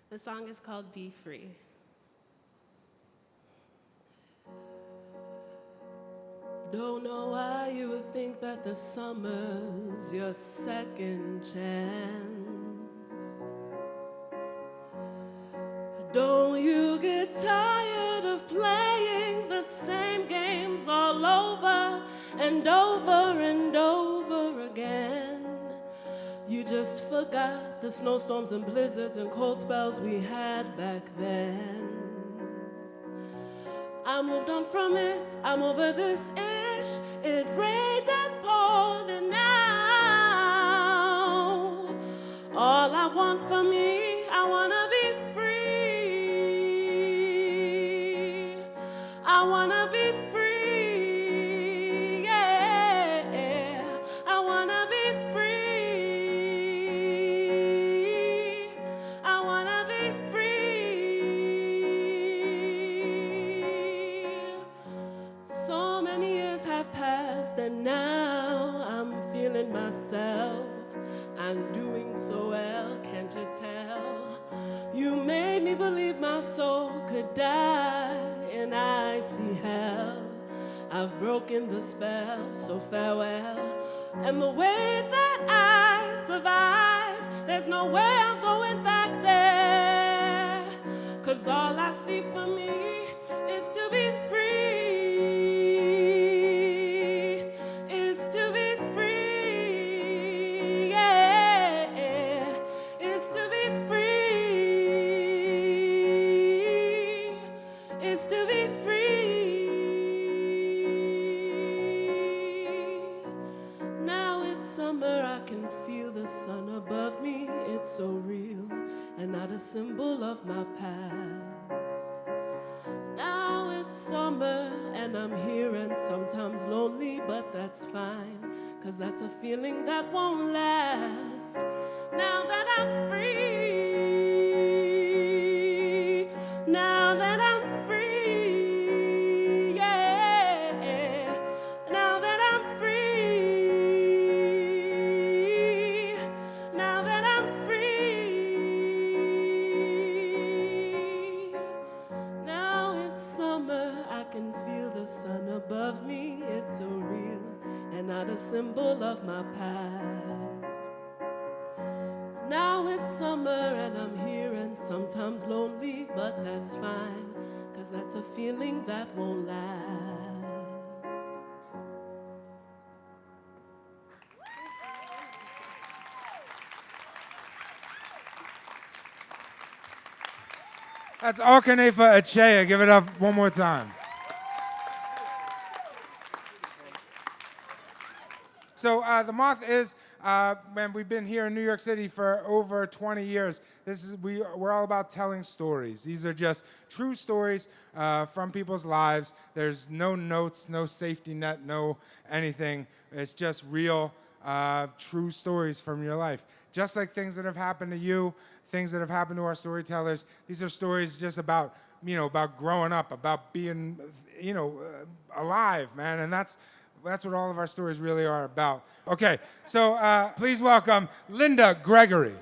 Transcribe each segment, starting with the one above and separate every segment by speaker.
Speaker 1: The song is called Be Free. Don't know why you would think that the summer's your second chance. Don't you get tired of playing the same games all over and over and over again? You just forgot the snowstorms and blizzards and cold spells we had back then. I moved on from it, I'm over this ish. It rained and poured and now all I want for me, I wanna be free. I wanna be free, yeah. I wanna be free. I wanna be free. So many years have passed and now I'm feeling myself. I'm doing so well, can't you tell? You made me believe my soul could die and I see hell. I've broken the spell, so farewell. And the way that I survived, there's no way I'm going back there. 'Cause all I see for me is to be free. Is to be free, yeah. Is to be free. Is to be free. Now it's summer, I can feel the sun above me. It's so real and not a symbol of my past. Now it's summer and I'm here and sometimes lonely, but that's fine, 'cause that's a feeling that won't last. Now that I'm free, now that I'm free, yeah. Now that I'm free, now that I'm free. Now it's summer, I can feel the sun above me. It's so real and not a symbol of my past. Now it's summer and I'm here and sometimes lonely, but that's fine, 'cause that's a feeling that won't last.
Speaker 2: That's Akornefa Akyea. Give it up one more time. So the Moth is, man, we've been here in New York City for over 20 years. We're all about telling stories. These are just true stories from people's lives. There's no notes, no safety net, no anything. It's just real, true stories from your life. Just like things that have happened to you, things that have happened to our storytellers. These are stories just about, about growing up, about being, alive, man. And that's what all of our stories really are about. Okay, so please welcome Linda Gregory.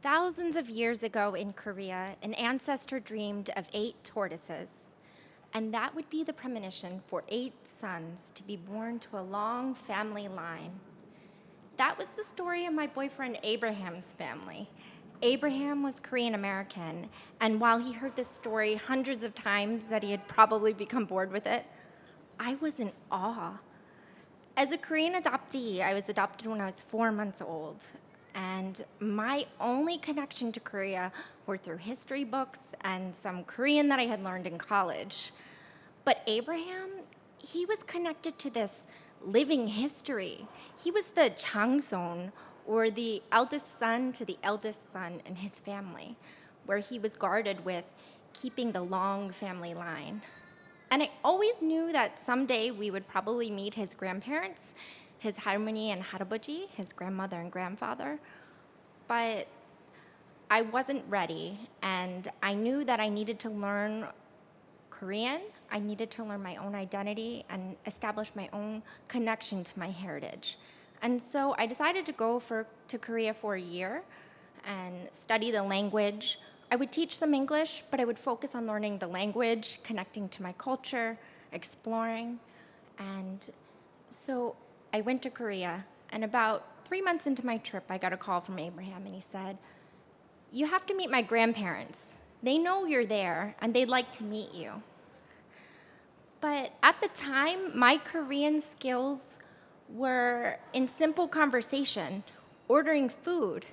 Speaker 3: Thousands of years ago in Korea, an ancestor dreamed of 8 tortoises, and that would be the premonition for 8 sons to be born to a long family line. That was the story of my boyfriend Abraham's family. Abraham was Korean American, and while he heard this story hundreds of times that he had probably become bored with it, I was in awe. As a Korean adoptee, I was adopted when I was 4 months old, and my only connection to Korea were through history books and some Korean that I had learned in college. But Abraham, he was connected to this living history. He was the Changson, or the eldest son to the eldest son in his family, where he was guarded with keeping the long family line. And I always knew that someday we would probably meet his grandparents, his 할머니 and 할아버지, his grandmother and grandfather, but I wasn't ready, and I knew that I needed to learn Korean, I needed to learn my own identity and establish my own connection to my heritage. And so I decided to go to Korea for a year and study the language. I would teach some English, but I would focus on learning the language, connecting to my culture, exploring. And so I went to Korea, and about 3 months into my trip, I got a call from Abraham, and he said, "You have to meet my grandparents. They know you're there, and they'd like to meet you." But at the time, my Korean skills were in simple conversation, ordering food,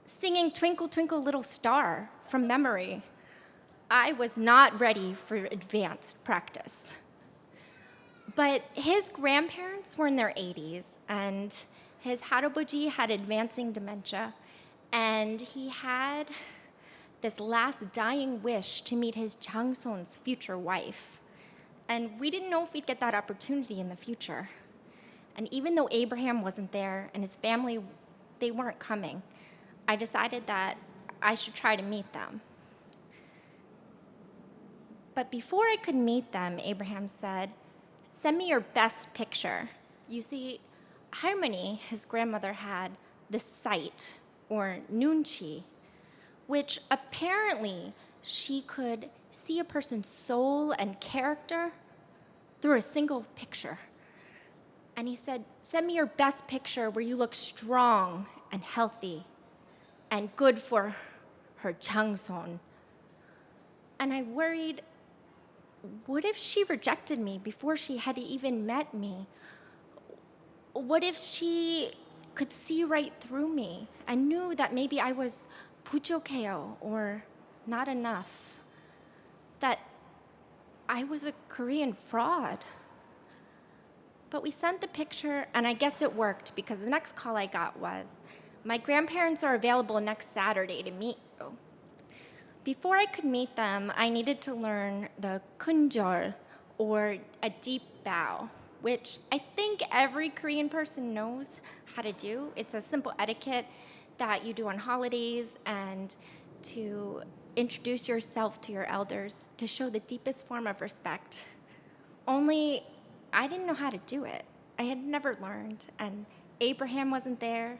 Speaker 3: singing Twinkle, Twinkle, Little Star from memory. I was not ready for advanced practice. But his grandparents were in their 80s, and his 할아버지 had advancing dementia, and he had this last dying wish to meet his Changson's future wife. And we didn't know if we'd get that opportunity in the future. And even though Abraham wasn't there and his family, they weren't coming, I decided that I should try to meet them. But before I could meet them, Abraham said, "Send me your best picture." You see, Harmony, his grandmother, had the sight, or nunchi, which apparently she could see a person's soul and character through a single picture. And he said, "Send me your best picture where you look strong and healthy and good for her Changson." And I worried, what if she rejected me before she had even met me? What if she could see right through me and knew that maybe I was 부족해요, or not enough, that I was a Korean fraud? But we sent the picture, and I guess it worked, because the next call I got was, "My grandparents are available next Saturday to meet you." Before I could meet them, I needed to learn the kunjol, or a deep bow, which I think every Korean person knows how to do. It's a simple etiquette that you do on holidays and to introduce yourself to your elders to show the deepest form of respect. Only I didn't know how to do it. I had never learned, and Abraham wasn't there.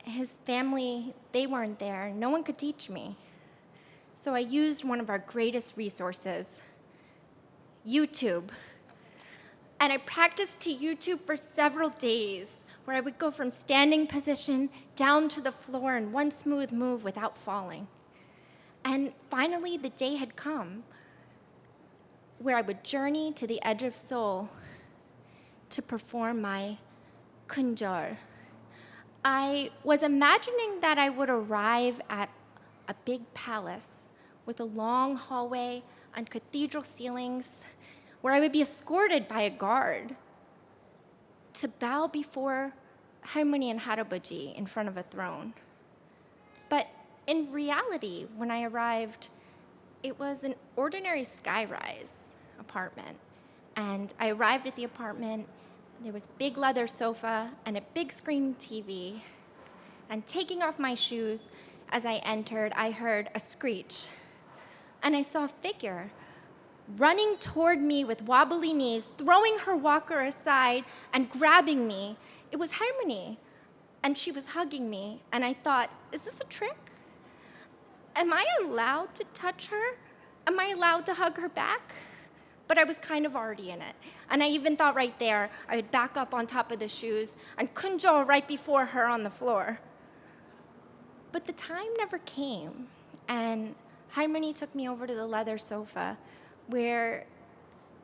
Speaker 3: His family, they weren't there. No one could teach me. So I used one of our greatest resources, YouTube. And I practiced to YouTube for several days, where I would go from standing position down to the floor in one smooth move without falling. And finally, the day had come where I would journey to the edge of Seoul to perform my kunjol. I was imagining that I would arrive at a big palace with a long hallway and cathedral ceilings, where I would be escorted by a guard to bow before 할머니 and 할아버지 in front of a throne. But in reality, when I arrived, it was an ordinary skyrise apartment. And I arrived at the apartment, there was a big leather sofa and a big screen TV. And taking off my shoes, as I entered, I heard a screech. And I saw a figure running toward me with wobbly knees, throwing her walker aside and grabbing me. It was Harmony, and she was hugging me. And I thought, is this a trick? Am I allowed to touch her? Am I allowed to hug her back? But I was kind of already in it. And I even thought right there, I would back up on top of the shoes and kunjo right before her on the floor. But the time never came. And Harmony took me over to the leather sofa, where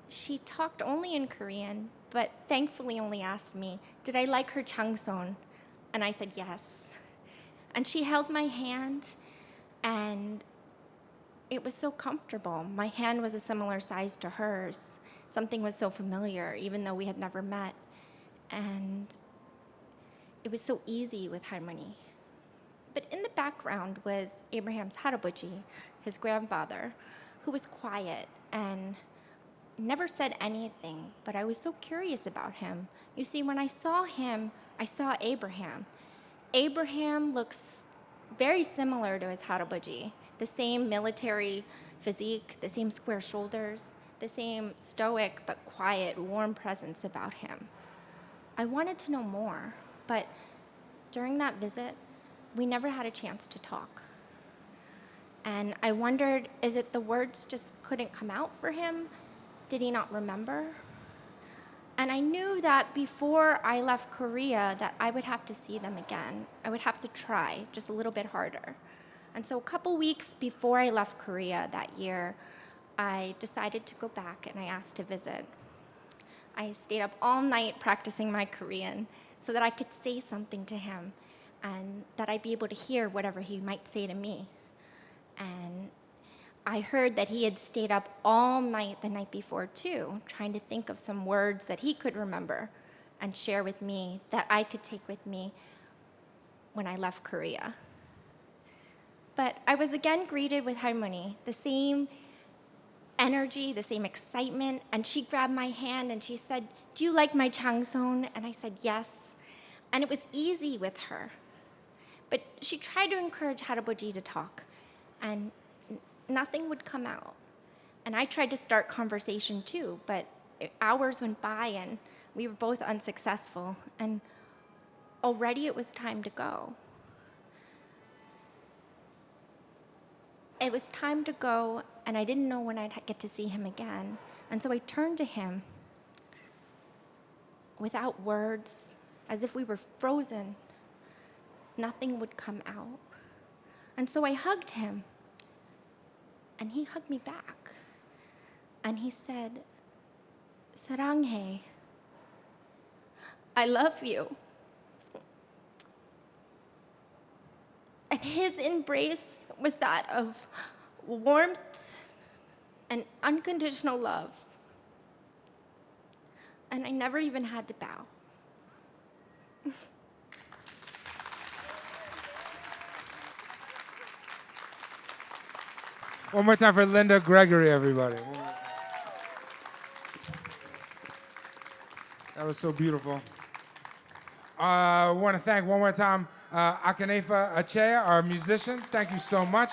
Speaker 3: she talked only in Korean, but thankfully only asked me, did I like her Changson? And I said yes. And she held my hand, and it was so comfortable. My hand was a similar size to hers. Something was so familiar, even though we had never met. And it was so easy with Harmony. But in the background was Abraham's 할아버지, his grandfather, who was quiet and never said anything, but I was so curious about him. You see, when I saw him, I saw Abraham. Abraham looks very similar to his 할아버지, the same military physique, the same square shoulders, the same stoic but quiet, warm presence about him. I wanted to know more, but during that visit, we never had a chance to talk. And I wondered, is it the words just couldn't come out for him? Did he not remember? And I knew that before I left Korea that I would have to see them again. I would have to try just a little bit harder. And so a couple weeks before I left Korea that year, I decided to go back and I asked to visit. I stayed up all night practicing my Korean so that I could say something to him and that I'd be able to hear whatever he might say to me. And I heard that he had stayed up all night the night before too, trying to think of some words that he could remember and share with me that I could take with me when I left Korea. But I was again greeted with harmony, the same energy, the same excitement, and she grabbed my hand and she said, "Do you like my changsong?" And I said, "Yes." And it was easy with her. But she tried to encourage 할아버지 to talk, and nothing would come out. And I tried to start conversation too, but hours went by and we were both unsuccessful, and already it was time to go. It was time to go, and I didn't know when I'd get to see him again. And so I turned to him without words, as if we were frozen. Nothing would come out. And so I hugged him, and he hugged me back. And he said, "사랑해. I love you." And his embrace was that of warmth and unconditional love. And I never even had to bow.
Speaker 2: One more time for Linda Gregory, everybody. That was so beautiful. I want to thank one more time Akornefa Akyea, our musician. Thank you so much.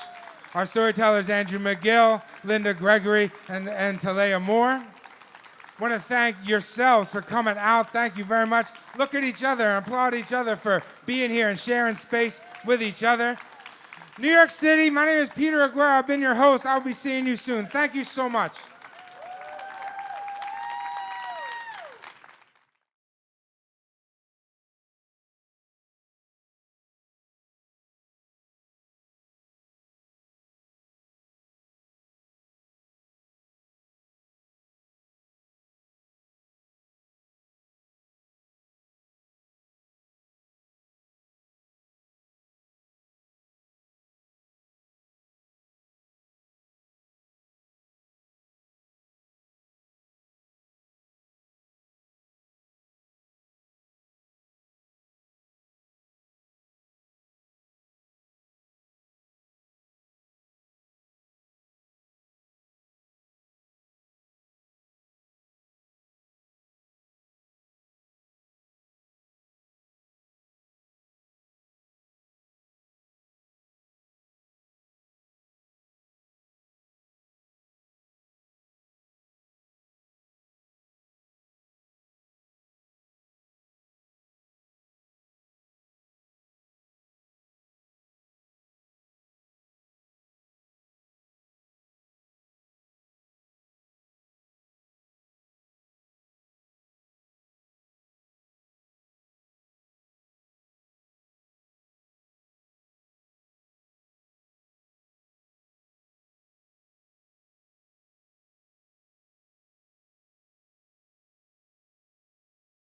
Speaker 2: Our storytellers, Andrew McGill, Linda Gregory, and Talea Moore. Want to thank yourselves for coming out. Thank you very much. Look at each other and applaud each other for being here and sharing space with each other. New York City, my name is Peter Aguirre. I've been your host. I'll be seeing you soon. Thank you so much.